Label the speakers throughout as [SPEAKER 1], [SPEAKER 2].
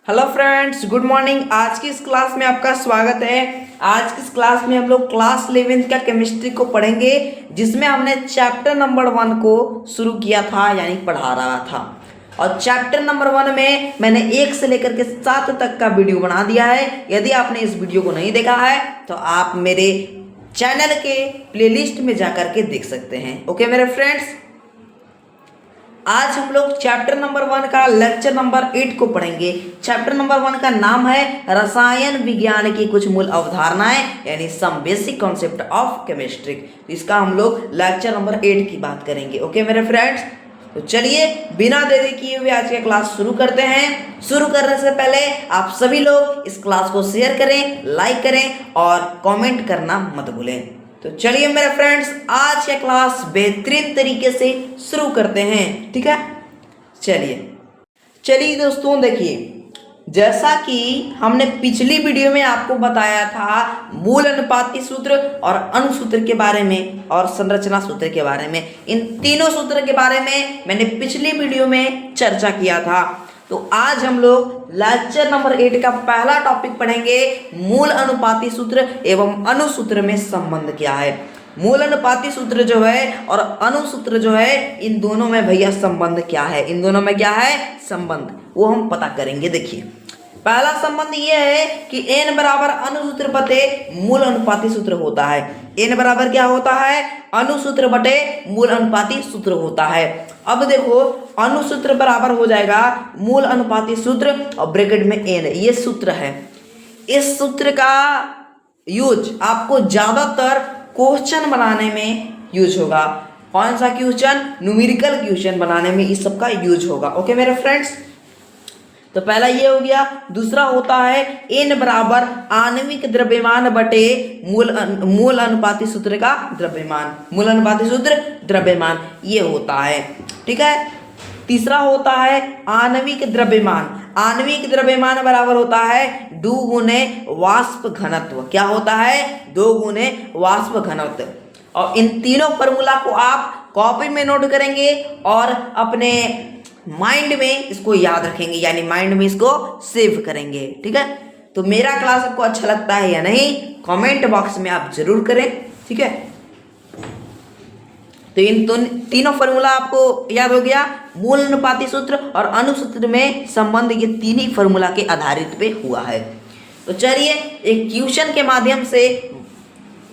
[SPEAKER 1] Hello friends, good morning. आज की इस क्लास में आपका स्वागत है। आज की इस क्लास में हम लोग क्लास 11th का केमिस्ट्री को पढ़ेंगे, जिसमें हमने चैप्टर नंबर 1 को शुरू किया था, यानी पढ़ा रहा था। और चैप्टर नंबर 1 में मैंने 1 से लेकर के 7 तक का वीडियो बना दिया है। यदि आपने इस वीडियो को नहीं देखा है तो आप मेरे चैनल के प्लेलिस्ट में जाकर के देख सकते हैं। ओके मेरे फ्रेंड्स, आज हम लोग चैप्टर नंबर 1 का लेक्चर नंबर 8 को पढ़ेंगे। चैप्टर नंबर 1 का नाम है रसायन विज्ञान की कुछ मूल अवधारणाएं, यानी some basic concept of chemistry. इसका हम लोग लेक्चर नंबर 8 की बात करेंगे। ओके मेरे फ्रेंड्स, तो चलिए बिना देरी किए हुए आज का क्लास शुरू करते हैं। शुरू करने से पहले आप सभी लोग इस क्लास को शेयर करें, लाइक करें और कमेंट करना मत भूलें। तो चलिए मेरे फ्रेंड्स, आज का क्लास बेहतरीन तरीके से शुरू करते हैं। ठीक है, चलिए दोस्तों, देखिए जैसा कि हमने पिछली वीडियो में आपको बताया था मूल अनुपाती सूत्र और अनुसूत्र के बारे में और संरचना सूत्र के बारे में, इन तीनों सूत्र के बारे में मैंने पिछली वीडियो में चर्चा किया था। तो आज हम लोग लेक्चर नंबर 8 का पहला टॉपिक पढ़ेंगे, मूल अनुपाती सूत्र एवं अनुसूत्र में संबंध क्या है। मूल अनुपाती सूत्र जो है और अनुसूत्र जो है, इन दोनों में भैया संबंध क्या है, इन दोनों में क्या है संबंध, वो हम पता करेंगे। देखिए पहला संबंध ये है कि n बराबर अनुसूत्र बटे मूल अनुपाती सूत्र होता है। n बराबर क्या होता है, अनुसूत्र बटे मूल अनुपाती सूत्र होता है। अब देखो, अनुसूत्र बराबर हो जाएगा मूल अनुपाती सूत्र और ब्रैकेट में n, ये सूत्र है। इस सूत्र का यूज आपको ज्यादातर क्वेश्चन बनाने में यूज होगा। कौन सा क्वेश्चन, न्यूमेरिकल क्वेश्चन बनाने में इस सब का यूज होगा। ओके मेरे फ्रेंड्स, तो पहला ये हो गया। दूसरा होता है n बराबर आणविक द्रव्यमान बटे मूल अनुपाती सूत्र का द्रव्यमान, मूल अनुपाती सूत्र द्रव्यमान ये होता है। ठीक है, तीसरा होता है आणविक द्रव्यमान। आणविक द्रव्यमान बराबर होता है 2 गुने वाष्प घनत्व। क्या होता है, 2 गुने वाष्प घनत्व। और इन तीनों फॉर्मूला को आप कॉपी में नोट करेंगे और अपने माइंड में इसको याद रखेंगे, यानी माइंड में इसको सेव करेंगे। ठीक है, तो मेरा क्लास आपको अच्छा लगता है या नहीं, कमेंट बॉक्स में आप जरूर करें। ठीक है, तो इन तीनों फॉर्मूला आपको याद हो गया। मूल अनुपाती सूत्र और अनुसूत्र में संबंध ये तीन ही फॉर्मूला के आधारित पे हुआ है। तो चलिए एक क्वेश्चन के माध्यम से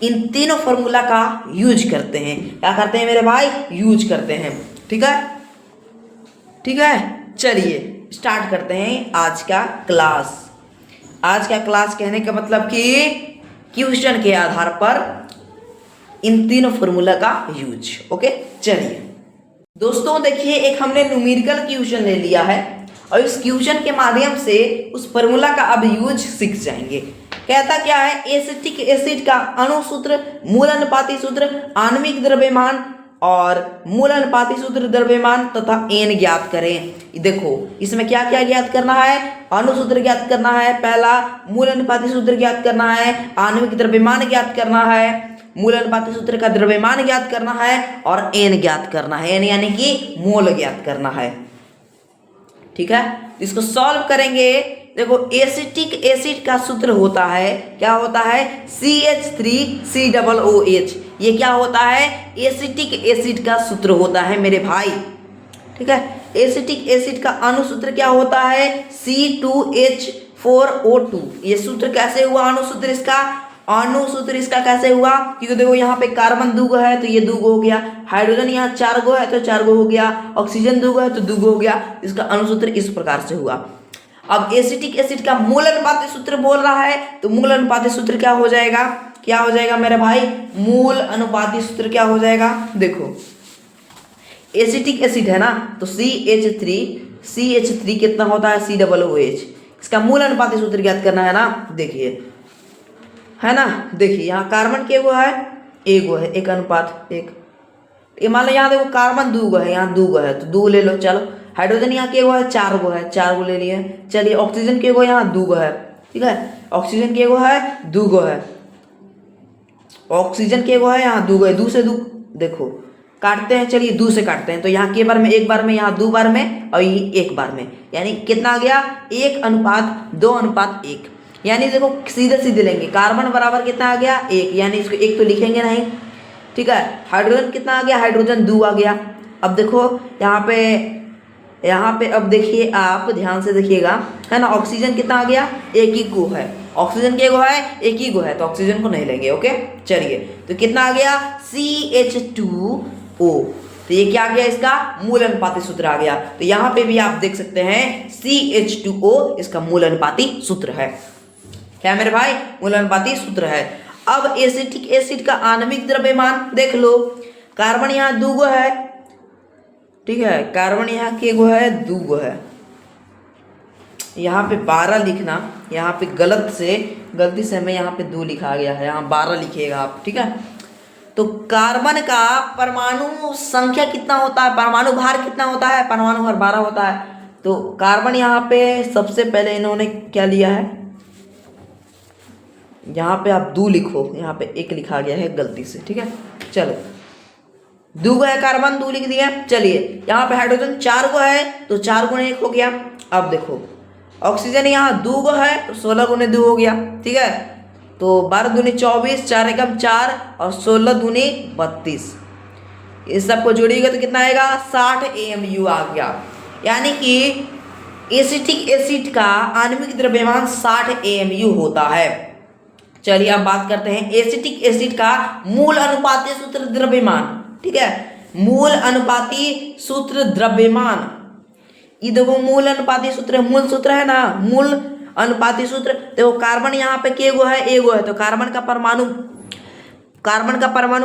[SPEAKER 1] इन तीनों फॉर्मूला का यूज करते हैं। क्या करते हैं मेरे भाई, यूज करते हैं। ठीक है, चलिए स्टार्ट करते हैं आज का क्लास। आज का क्लास कहने का मतलब कि क्वेश्चन के आधार पर इन तीनों फॉर्मूला का यूज। ओके, चलिए दोस्तों देखिए, एक हमने न्यूमेरिकल क्वेश्चन ले लिया है और इस क्वेश्चन के माध्यम से उस फॉर्मूला का अब यूज सीख जाएंगे। कहता क्या है, एसिटिक एसिड का अणुसूत्र, मूल अनुपाती सूत्र, आणविक द्रव्यमान और मूल अनुपाती सूत्र द्रव्यमान तथा n ज्ञात करें। देखो इसमें क्या क्या ज्ञात करना है, अणुसूत्र ज्ञात करना है पहला, मूल अनुपाती सूत्र ज्ञात करना है, आणविक द्रव्यमान ज्ञात करना है, मूल अनुपाती सूत्र का द्रव्यमान ज्ञात करना है और n ज्ञात करना है, n यानी कि मोल ज्ञात करना है। ठीक है, इसको सॉल्व करेंगे। देखो एसिटिक एसिड का सूत्र होता है, क्या होता है, CH3COOH। ये क्या होता है, एसिटिक एसिड का सूत्र होता है मेरे भाई। ठीक है, एसिटिक एसिड का अणुसूत्र क्या होता है, C2H4O2। ये सूत्र कैसे हुआ, अणुसूत्र इसका कैसे हुआ, क्योंकि देखो यहाँ पे कार्बन 2 है तो ये 2 हो गया, हाइड्रोजन यहाँ 4 है तो 4 हो गया, ऑक्सीजन 2 है तो 2 हो गया। इसका अणुसूत्र इस प्रकार से हुआ। अब एसिटिक एसिड का मूल अनुपाती सूत्र बोल रहा है, तो मूल अनुपाती सूत्र क्या हो जाएगा, क्या हो जाएगा मेरे भाई, मूल अनुपाती सूत्र क्या हो जाएगा। देखो एसिटिक एसिड है ना, तो CH3 कितना होता है, COOH। इसका मूल अनुपाती सूत्र ज्ञात करना है ना। देखिए है ना, देखिए यहाँ कार्बन के गो है, एगो है, 1 अनुपात 1। ये मान लो यहाँ देखो कार्बन 2 है, यहाँ 2 है तो 2 ले लो। चलो हाइड्रोजन यहाँ के गो है, 4 है, 4 ले लिए। चलिए ऑक्सीजन के गो यहाँ 2 है। ठीक है, ऑक्सीजन के गो है, 2 है, ऑक्सीजन के गो है यहाँ 2 है, 2 से 2 देखो काटते हैं, चलिए 2 से काटते हैं। तो यहाँ के बार में 1 बार में, यहाँ 2 बार में और ये 1 बार में, यानी कितना आ गया 1:2:1। यानी देखो सीधे सीधे लेंगे, कार्बन बराबर कितना आ गया 1, यानी इसको 1 तो लिखेंगे नहीं, ठीक है। हाइड्रोजन कितना आ गया, हाइड्रोजन 2 आ गया। अब देखो यहाँ पे अब देखिए, आप ध्यान से देखिएगा, है ना। ऑक्सीजन कितना आ गया, 1 ही गो है, ऑक्सीजन के गो है, 1 ही गो है, तो ऑक्सीजन को नहीं लेंगे। ओके चलिए, तो कितना आ गया CH2O। तो ये क्या आ गया, इसका मूल अनुपाती सूत्र आ गया। तो यहाँ पे भी आप देख सकते हैं CH2O इसका मूल अनुपाती सूत्र है। क्या मेरे भाई, मूल अनुपाती सूत्र है। अब एसिटिक एसिड का आणविक द्रव्यमान देख लो। कार्बन यहाँ 2 गो है, ठीक है, कार्बन यहाँ के गो है, 2 गो है। यहाँ पे 12 लिखना, यहाँ पे गलती से हमें यहाँ पे 2 लिखा गया है, यहाँ 12 लिखिएगा आप, ठीक है। तो कार्बन का परमाणु संख्या कितना होता है, परमाणु भार कितना होता है, परमाणु भार 12 होता है। तो कार्बन यहाँ पे सबसे पहले इन्होंने क्या लिया है, यहाँ पे आप 2 लिखो, यहाँ पे 1 लिखा गया है गलती से, ठीक है। चलो 2 गो है कार्बन, 2 लिख दिया। चलिए यहाँ पे हाइड्रोजन 4 गो है, तो 4 गुणे 1 हो गया। अब देखो ऑक्सीजन यहाँ 2 गो है, तो 16 गुणे 2 हो गया, ठीक है। तो 12 दूनी 24, 4 एकम 4 और 16 दूनी 32। इस सबको जोड़िएगा तो कितना आएगा, 60 AMU आ गया। यानी कि एसिटिक एसिड का आणविक द्रव्यमान 60 AMU होता है। चलिए अब बात करते हैं एसिटिक एसिड का मूल अनुपाती सूत्र द्रव्यमान, ठीक है। मूल अनुपाती सूत्र द्रव्यमान, ये देखो मूल अनुपाती सूत्र, मूल सूत्र है ना, मूल अनुपाती सूत्र। देखो कार्बन यहाँ पे के गो है, ए गो है, तो कार्बन का परमाणु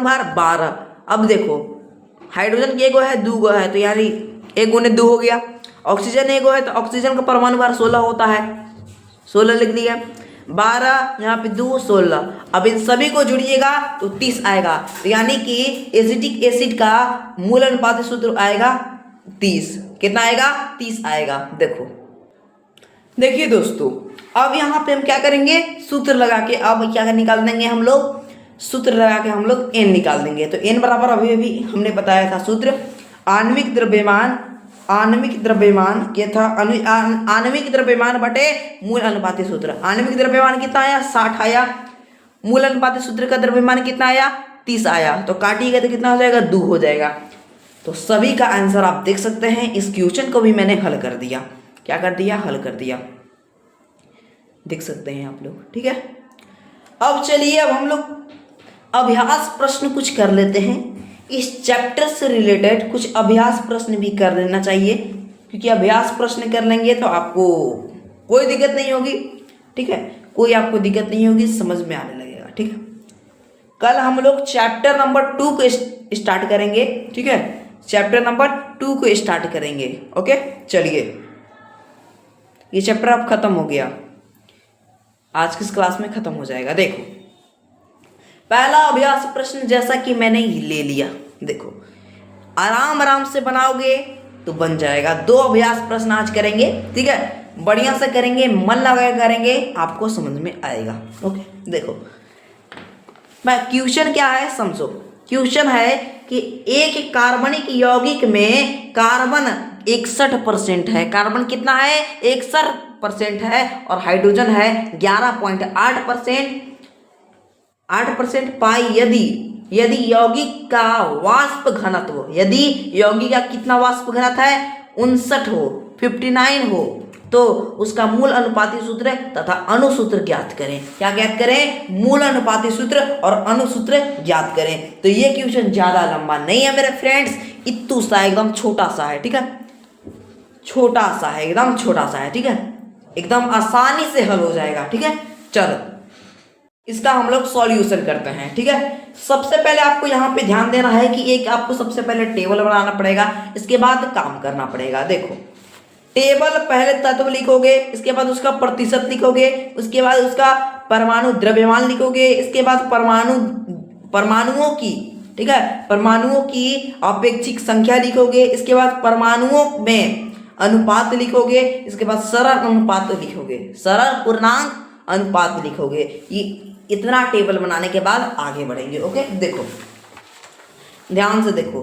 [SPEAKER 1] भार 12। अब देखो हाइड्रोजन के गो है, 2 गो है, तो यानी 1 गुने 2 हो गया। ऑक्सीजन 1 गो है, तो ऑक्सीजन का परमाणु भार 16 होता है, 16 लिख दिया। 12 यहाँ पे 2, 16। अब इन सभी को जुड़िएगा तो 30 आएगा। तो यानी कि एसिटिक एसिड का मूल अनुपाती सूत्र आएगा 30। कितना आएगा, 30 आएगा। देखिए दोस्तों, अब यहाँ पे हम क्या करेंगे, सूत्र लगा के अब क्या निकाल देंगे हम लोग, सूत्र लगा के हम लोग n निकाल देंगे। तो n बराबर अभी हमने बताया था सूत्र, आणविक द्रव्यमान क्या था, आणविक द्रव्यमान बटे मूल अनुपाती सूत्र। आणविक द्रव्यमान कितना आया, 60 आया। मूल अनुपाती सूत्र का द्रव्यमान कितना आया, 30 आया। तो काटिएगा तो कितना हो जाएगा, 2 हो जाएगा। तो सभी का आंसर आप देख सकते हैं। इस क्वेश्चन को भी मैंने हल कर दिया, क्या कर दिया, हल कर दिया, देख सकते हैं आप लोग, ठीक है। अब चलिए, अब हम लोग अभ्यास प्रश्न कुछ कर लेते हैं। इस चैप्टर से रिलेटेड कुछ अभ्यास प्रश्न भी कर लेना चाहिए, क्योंकि अभ्यास प्रश्न कर लेंगे तो आपको कोई दिक्कत नहीं होगी, ठीक है, कोई आपको दिक्कत नहीं होगी, समझ में आने लगेगा, ठीक है। कल हम लोग चैप्टर नंबर 2 को स्टार्ट करेंगे, ठीक है, चैप्टर नंबर 2 को स्टार्ट करेंगे। ओके चलिए, ये चैप्टर अब खत्म हो गया, आज की इस क्लास में खत्म हो जाएगा। देखो पहला अभ्यास प्रश्न जैसा कि मैंने ले लिया, देखो आराम आराम से बनाओगे तो बन जाएगा। 2 अभ्यास प्रश्न आज करेंगे, ठीक है, बढ़िया से करेंगे, मन लगा करेंगे, आपको समझ में आएगा। ओके देखो, मैं क्वेश्चन क्या है समझो। क्वेश्चन है कि एक कार्बनिक यौगिक में कार्बन 61% है, कार्बन कितना है 61% है, और हाइड्रोजन है 11.8% पाई। यदि यौगिक का वाष्प घनत्व, यदि यौगिक का कितना वाष्प घनत्व है 59 हो, 59 हो, तो उसका मूल अनुपाती सूत्र तथा अणुसूत्र ज्ञात करें। क्या ज्ञात करें, मूल अनुपाती सूत्र और अणुसूत्र ज्ञात करें। तो ये क्वेश्चन ज्यादा लंबा नहीं है मेरे फ्रेंड्स, इत्तू सा एकदम छोटा सा है, ठीक है, छोटा सा है, एकदम छोटा सा है, ठीक है, एकदम आसानी से हल हो जाएगा, ठीक है। चलो इसका हम लोग सॉल्यूशन करते हैं, ठीक है। सबसे पहले आपको यहाँ पे ध्यान देना है कि एक आपको सबसे पहले टेबल बनाना पड़ेगा, इसके बाद काम करना पड़ेगा। देखो टेबल, पहले तत्व लिखोगे, इसके बाद उसका प्रतिशत लिखोगे, उसके बाद उसका परमाणु द्रव्यमान लिखोगे, इसके बाद परमाणुओं की, ठीक है, परमाणुओं की अपेक्षिक संख्या लिखोगे, इसके बाद परमाणुओं में अनुपात लिखोगे, इसके बाद सरल अनुपात लिखोगे, सरल पूर्णांक अनुपात लिखोगे। ये इतना टेबल बनाने के बाद आगे बढ़ेंगे। ओके देखो ध्यान से देखो,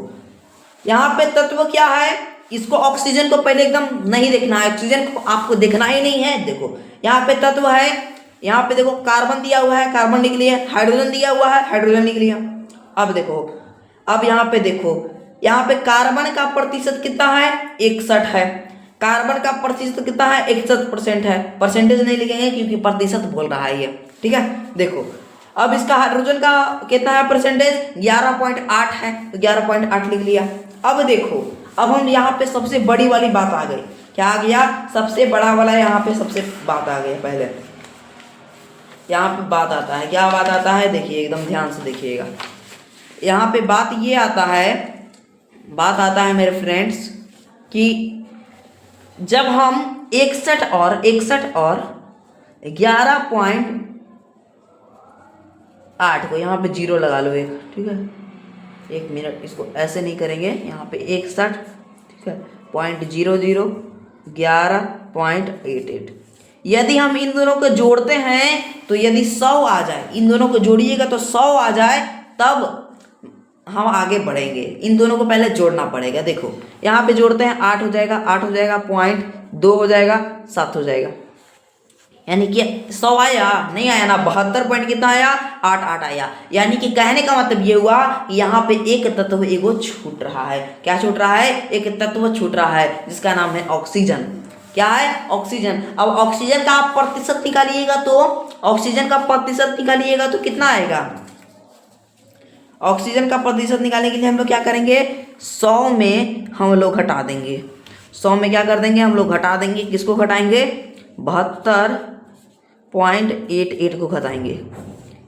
[SPEAKER 1] यहाँ पे तत्व क्या है, इसको ऑक्सीजन को पहले एकदम नहीं देखना है, ऑक्सीजन को आपको देखना ही नहीं है। देखो यहाँ पे तत्व है, यहाँ पे देखो कार्बन दिया हुआ है, कार्बन लिख लिया, हाइड्रोजन दिया हुआ है, हाइड्रोजन लिख लिया। अब देखो, अब यहाँ पे देखो, यहाँ पे कार्बन का प्रतिशत कितना है, 61 है। कार्बन का प्रतिशत कितना है, 61% है। परसेंटेज नहीं लिखेंगे क्योंकि प्रतिशत बोल रहा है ये, ठीक है। देखो अब इसका हाइड्रोजन का कितना है परसेंटेज, 11.8 है, तो 11.8 लिख लिया। अब देखो, अब हम यहाँ पे सबसे बड़ी वाली बात आ गई, क्या आ गया, सबसे बड़ा वाला यहाँ पे सबसे बात आ गई। पहले यहाँ पे बात आता है, क्या बात आता है, देखिए एकदम ध्यान से देखिएगा। यहाँ पे बात ये आता है, बात आता है मेरे फ्रेंड्स कि जब हम 61 और 11.8 को यहाँ पे जीरो लगा लो एक, ठीक है, 1 मिनट, इसको ऐसे नहीं करेंगे, यहाँ पे 61, ठीक है, 0.00 11.88। यदि हम इन दोनों को जोड़ते हैं तो यदि 100 आ जाए, इन दोनों को जोड़िएगा तो 100 आ जाए, तब हम आगे बढ़ेंगे। इन दोनों को पहले जोड़ना पड़ेगा। देखो यहाँ पे जोड़ते हैं, 8 हो जाएगा, 8 हो जाएगा, 0.2 हो जाएगा, 7 हो जाएगा, यानी कि 100 आया, नहीं आया ना, 72 पॉइंट कितना आया, 8 आया। यानी कि कहने का मतलब ये हुआ कि यहाँ पे एक तत्व एगो छूट रहा है। क्या छूट रहा है, एक तत्व छूट रहा है जिसका नाम है ऑक्सीजन। क्या है, ऑक्सीजन। अब ऑक्सीजन का आप प्रतिशत निकालिएगा तो, ऑक्सीजन का प्रतिशत निकालिएगा तो कितना आएगा, ऑक्सीजन का प्रतिशत निकालने के लिए हम लोग क्या करेंगे, 100 में हम लोग घटा देंगे, 100 में क्या कर देंगे, हम लोग घटा देंगे, किसको घटाएंगे, 72.88 को घटाएंगे।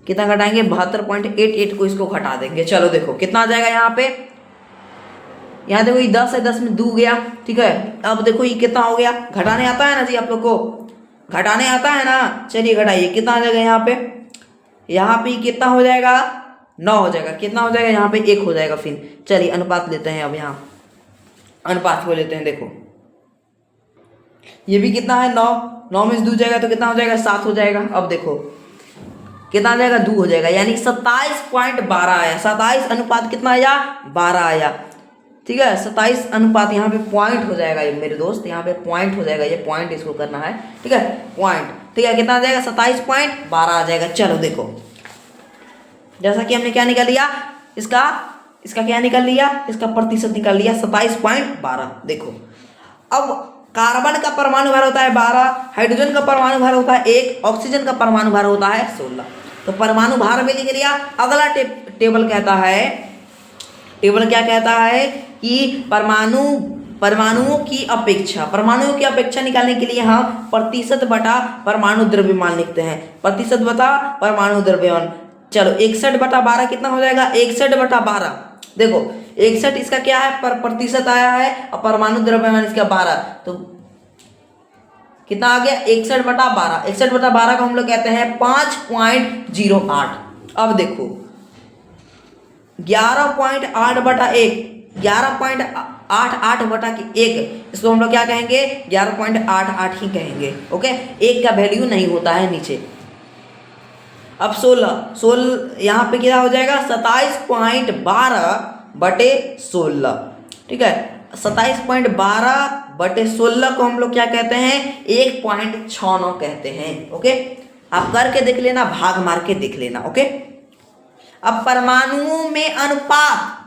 [SPEAKER 1] कितना घटाएंगे, 72.88 को इसको घटा देंगे। चलो देखो कितना आ जाएगा यहाँ पे, यहाँ देखो ये 10 है, 10 में 2 गया, ठीक है। अब देखो ये कितना हो गया, घटाने आता है ना जी आप लोग को, घटाने आता है ना, चलिए घटाइए, कितना आ जाएगा यहाँ पे कितना हो जाएगा, 9 हो जाएगा। कितना हो जाएगा, यहाँ पे 1 हो जाएगा। फिर चलिए अनुपात लेते हैं, अब यहाँ अनुपात को लेते हैं। देखो ये भी कितना है, 9 में से 2 जाएगा तो कितना हो जाएगा, 7 हो जाएगा। अब देखो कितना आ जाएगा, 2 हो जाएगा, यानी 27.12 आया। 27 अनुपात कितना आया, 12 आया, ठीक है। 27 अनुपात, यहाँ पे पॉइंट हो जाएगा ये मेरे दोस्त, यहाँ पे पॉइंट हो जाएगा, ये पॉइंट इसको करना है, ठीक है, पॉइंट, ठीक है। कितना आ जाएगा, 27.12 आ जाएगा। चलो देखो, जैसा कि हमने क्या निकाल लिया, इसका क्या निकाल लिया, इसका प्रतिशत निकाल लिया, 27.12। देखो अब कार्बन का परमाणु भार होता है 12, हाइड्रोजन का परमाणु भार होता है 1, ऑक्सीजन का परमाणु भार होता है 16। तो परमाणु भार में लिख लिया। अगला टेबल कहता है, टेबल क्या कहता है कि परमाणुओं की अपेक्षा निकालने के लिए हम प्रतिशत बटा परमाणु द्रव्यमान लिखते हैं, प्रतिशत बटा परमाणु द्रव्यमान। चलो 61/12 कितना हो जाएगा, 61/12। देखो 61 इसका क्या है, प्रतिशत आया है, और परमाणु द्रव्यमान इसका 12, तो कितना आ गया, 61/12। 61/12 को हम लोग कहते हैं 5.08। अब देखो 11.8/1, 11.88/1, इसको हम लोग क्या कहेंगे, 11.88 ही कहेंगे, ओके। 1 का वैल्यू नहीं होता है नीचे। अब 16 यहाँ पे क्या हो जाएगा, 27.12/16, ठीक है। 27.12/16 को हम लोग क्या कहते हैं, 1.69 कहते हैं, ओके। आप करके देख लेना, भाग मार के देख लेना, ओके। अब परमाणुओं में अनुपात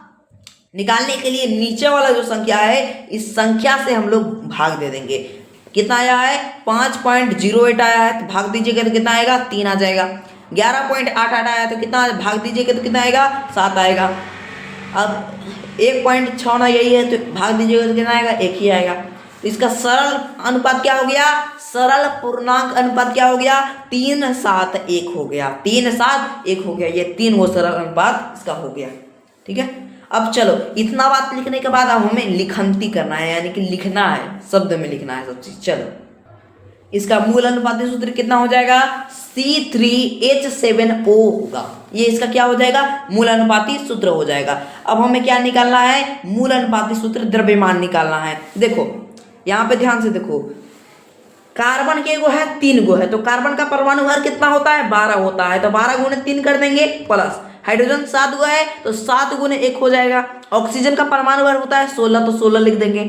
[SPEAKER 1] निकालने के लिए नीचे वाला जो संख्या है, इस संख्या से हम लोग भाग दे देंगे। कितना आया है, 5.08 आया है, तो भाग दीजिएगा तो कितना आएगा, 3 आ जाएगा। 11.88 आया तो कितना, भाग दीजिएगा तो कितना आएगा, 7 आएगा। अब 1.69 यही है, तो भाग दीजिएगा तो कितना आएगा, 1 ही आएगा। तो इसका सरल अनुपात क्या हो गया, सरल पूर्णांक अनुपात क्या हो गया, 3:7:1 हो गया, 3:7:1 हो गया। ये 3 वो सरल अनुपात इसका हो गया, ठीक है। अब चलो इतना बात लिखने के बाद अब हमें लिखंती करना है, यानी कि लिखना है, शब्द में लिखना है सब चीज। चलो इसका मूल अनुपाती सूत्र कितना हो जाएगा, C3H7O होगा। ये इसका क्या हो जाएगा, मूल अनुपाती सूत्र हो जाएगा। अब हमें क्या निकालना है, मूल अनुपाती सूत्र द्रव्यमान निकालना है। देखो यहाँ पे ध्यान से देखो, कार्बन के गो है 3 गो है, तो कार्बन का परमाणु भार कितना होता है, 12 होता है, तो 12 × 3 कर देंगे, प्लस हाइड्रोजन 7 गो है तो 7 × 1 हो जाएगा, ऑक्सीजन का परमाणु भार होता है 16, तो 16 लिख देंगे।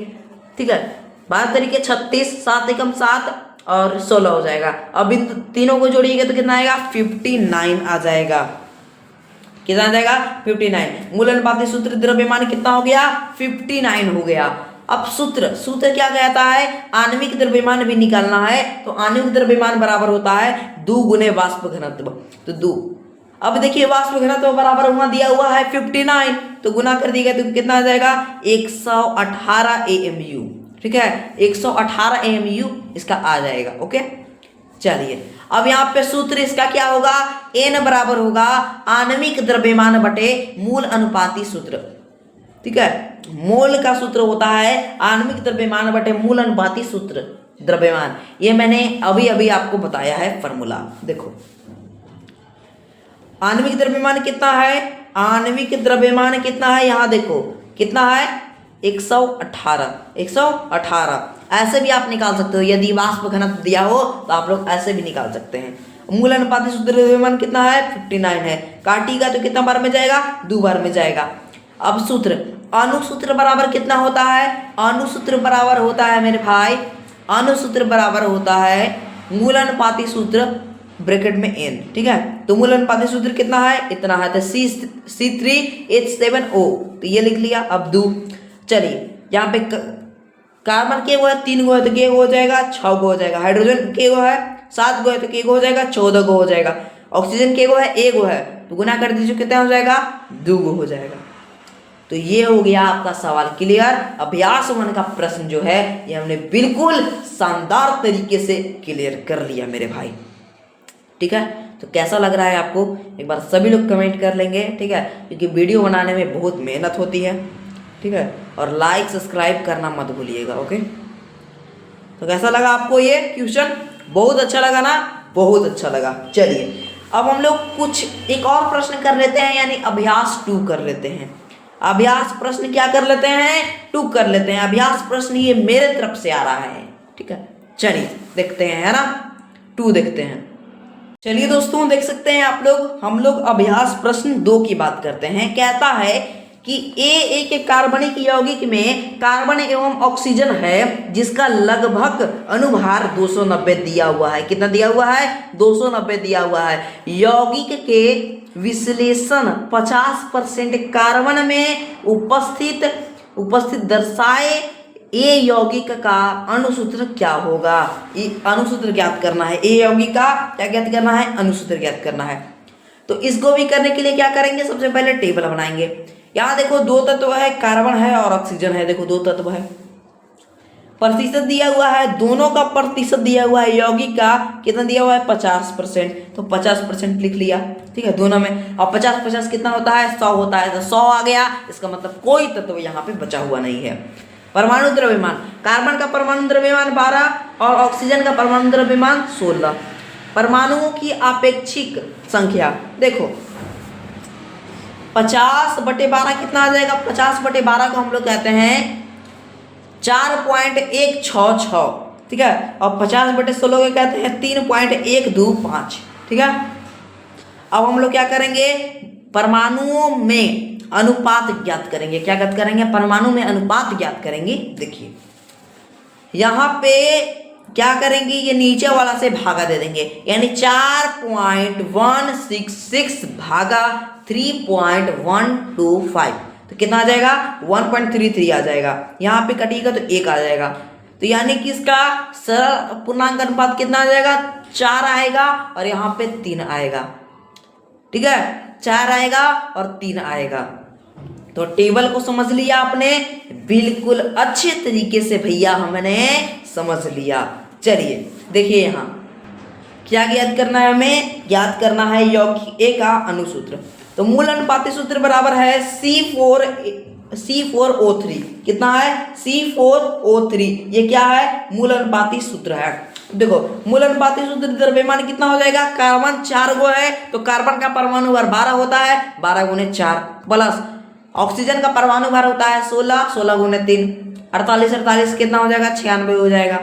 [SPEAKER 1] ठीक है, 12 तरीके 36, 7 एकम 7 और 16 हो जाएगा। अब इन तीनों को जोड़िएगा तो कितना आएगा 59 आ जाएगा। कितना आ जाएगा 59। मूल अनुपाती सूत्र द्रव्यमान कितना हो गया 59 हो गया। अब सूत्र क्या कहता है, आणविक द्रव्यमान भी निकालना है, तो आणविक द्रव्यमान बराबर होता है 2 गुने वाष्प घनत्व, तो 2। अब देखिए वाष्प घनत्व बराबर हुआ दिया हुआ है 59, तो गुना कर दिएगा तो कितना आ जाएगा 118 AMU। ठीक है, 118 AMU इसका आ जाएगा। ओके, चलिए अब यहाँ पे सूत्र इसका क्या होगा, N बराबर होगा आणविक द्रव्यमान बटे मूल अनुपाती सूत्र। ठीक है, मोल का सूत्र होता है आणविक द्रव्यमान बटे मूल अनुपाती सूत्र द्रव्यमान। ये मैंने अभी अभी आपको बताया है फॉर्मूला। देखो आणविक द्रव्यमान कितना है, आणविक द्रव्यमान कितना है, यहाँ देखो कितना है 118। ऐसे भी आप निकाल सकते हो, यदि वाष्प घनत्व दिया हो तो आप लोग ऐसे भी निकाल सकते हैं। मूल अनुपाती सूत्र द्रव्यमान कितना है 59 है, काटिएगा तो कितना बार में जाएगा 2 बार में जाएगा। अब सूत्र अनुसूत्र बराबर कितना होता है, अनुसूत्र बराबर होता है मेरे भाई, अनुसूत्र बराबर होता है मूल अनुपाती सूत्र ब्रैकेट में n। ठीक है, तो मूल अनुपाती सूत्र कितना है, इतना है, तो C3H7O, तो ये लिख लिया। अब 2, चलिए यहाँ पे कार्बन के गो है 3 गो है तो के गो हो जाएगा 6 गो हो जाएगा, हाइड्रोजन के गो है 7 गो है तो के गो हो जाएगा 14 गो हो जाएगा, ऑक्सीजन के गो है 1 गो है तो गुना कर दीजिए कितना हो जाएगा 2 गो हो जाएगा। तो ये हो गया आपका सवाल क्लियर। अभ्यास 1 का प्रश्न जो है ये हमने बिल्कुल शानदार तरीके से क्लियर कर लिया मेरे भाई। ठीक है, तो कैसा लग रहा है आपको, एक बार सभी लोग कमेंट कर लेंगे। ठीक है, क्योंकि वीडियो बनाने में बहुत मेहनत होती है। ठीक है, और लाइक सब्सक्राइब करना मत भूलिएगा। ओके, तो कैसा लगा आपको ये क्वेश्चन, बहुत अच्छा लगा ना, बहुत अच्छा लगा। चलिए अब हम लोग कुछ एक और प्रश्न कर लेते हैं, यानी अभ्यास 2 कर लेते हैं। अभ्यास प्रश्न क्या कर लेते हैं 2 कर लेते हैं। अभ्यास प्रश्न ये मेरे तरफ से आ रहा है। ठीक है, चलिए देखते हैं, है ना, 2 देखते हैं। चलिए दोस्तों देख सकते हैं आप लोग, हम लोग अभ्यास प्रश्न 2 की बात करते हैं। कहता है कि एक कार्बनिक यौगिक में कार्बन एवं ऑक्सीजन है जिसका लगभग अनुभार 290 दिया हुआ है। कितना दिया हुआ है 290 दिया हुआ है। यौगिक के विश्लेषण 50% कार्बन में उपस्थित दर्शाए ए यौगिक का अनुसूत्र क्या होगा। अनुसूत्र ज्ञात करना है, ए यौगिक का क्या ज्ञात करना है, अनुसूत्र ज्ञात करना है। तो इसको भी करने के लिए क्या करेंगे, सबसे पहले टेबल बनाएंगे। यहाँ देखो 2 तत्व है, कार्बन है और ऑक्सीजन है। देखो 2 तत्व है, प्रतिशत दिया हुआ है, दोनों का प्रतिशत दिया हुआ है। यौगिक का कितना दिया हुआ है 50%, तो 50% लिख लिया। ठीक है, दोनों में। और 50 कितना होता है 100 होता है, तो 100 आ गया। इसका मतलब कोई तत्व यहाँ पे बचा हुआ नहीं है। परमाणु द्रव्यमान, कार्बन का परमाणु द्रव्यमान 12 और ऑक्सीजन का परमाणु द्रव्यमान 16। परमाणुओं की आपेक्षिक संख्या देखो 50/12 कितना आ जाएगा, 50/12 को हम लोग कहते हैं 4.166। ठीक है, और 50/16 को कहते हैं 3.125। ठीक है, अब हम लोग क्या करेंगे, परमाणुओं में अनुपात ज्ञात करेंगे। क्या ज्ञात करेंगे, परमाणु में अनुपात ज्ञात करेंगे। देखिए यहाँ पे क्या करेंगे, ये नीचे वाला से भागा दे देंगे, यानी 4.166 भागा 3.125, तो कितना आ जाएगा 1.33 आ जाएगा। यहाँ पे कटिएगा तो 1 आ जाएगा। तो यानी कि इसका सरल पूर्णांक अनुपात कितना आ जाएगा 4 आएगा और यहाँ पे 3 आएगा। ठीक है, 4 आएगा और 3 आएगा। तो टेबल को समझ लिया आपने, बिल्कुल अच्छे तरीके से भैया हमने समझ लिया। चलिए देखिए यहाँ क्या ज्ञात करना है, हमें ज्ञात करना है यौगिक ए का अनुसूत्र। तो मूल अनुपाती सूत्र बराबर है C4O3। कितना है C4O3, ये क्या है मूल अनुपाती सूत्र है। देखो मूल अनुपाती सूत्र द्रव्यमान कितना हो जाएगा, कार्बन 4 गो है तो कार्बन का परमाणु भार 12 होता है, 12 गुने 4 प्लस ऑक्सीजन का परमाणु भार होता है 16, 16 गुने 3 48 कितना हो जाएगा 96 हो जाएगा।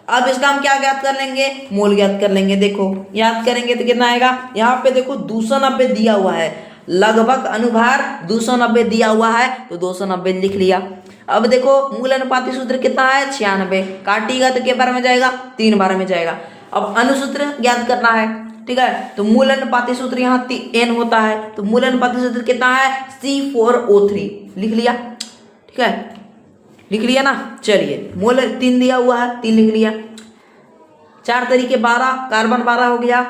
[SPEAKER 1] अब इसका हम क्या ज्ञात कर लेंगे, मोल ज्ञात कर लेंगे। देखो ज्ञात करेंगे तो कितना आएगा, यहाँ पे देखो 290 दिया हुआ है, लगभग अनुभार 290 दिया हुआ है तो 290 लिख लिया। अब देखो मूल अनुपाती सूत्र कितना है 96, काटिएगा तो के बार में जाएगा 3 बार में जाएगा। अब अनुसूत्र ज्ञात करना है, ठीक है, तो मूल अनुपाती सूत्र यहाँ n होता है, तो मूल अनुपाती सूत्र कितना है C4O3 लिख लिया, ठीक है, लिख लिया ना। चलिए मूल 3 दिया हुआ है 3 लिख लिया। 4 तरीके 12, कार्बन 12 हो गया,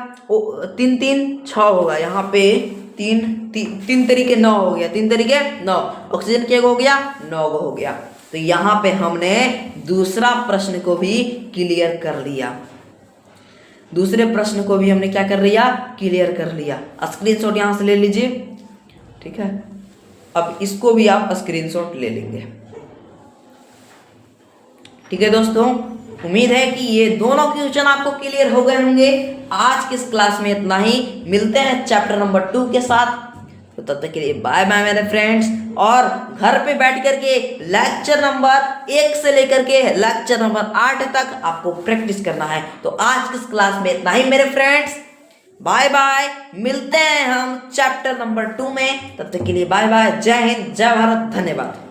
[SPEAKER 1] 3 3 6 होगा, यहाँ पे 3 तरीके 9 हो गया, 3 तरीके 9, ऑक्सीजन क्या हो गया 9 हो गया। तो यहाँ पे हमने दूसरा प्रश्न को भी क्लियर कर लिया, दूसरे प्रश्न को भी हमने क्या कर लिया क्लियर कर लिया। स्क्रीनशॉट यहाँ से ले लीजिए, ठीक है, अब इसको भी आप स्क्रीनशॉट ले लेंगे, ठीक है दोस्तों। उम्मीद है कि ये दोनों क्वेश्चन आपको क्लियर हो गए होंगे। आज की इस क्लास में इतना ही, मिलते हैं चैप्टर नंबर 2 के साथ, तो तब तक के लिए बाय बाय मेरे फ्रेंड्स। और घर पे बैठ करके लेक्चर नंबर 1 से लेकर के लेक्चर नंबर 8 तक आपको प्रैक्टिस करना है। तो आज की इस क्लास में इतना ही मेरे फ्रेंड्स, बाय बाय, मिलते हैं हम चैप्टर नंबर 2 में, तब तक के लिए बाय बाय, जय हिंद, जय भारत, धन्यवाद।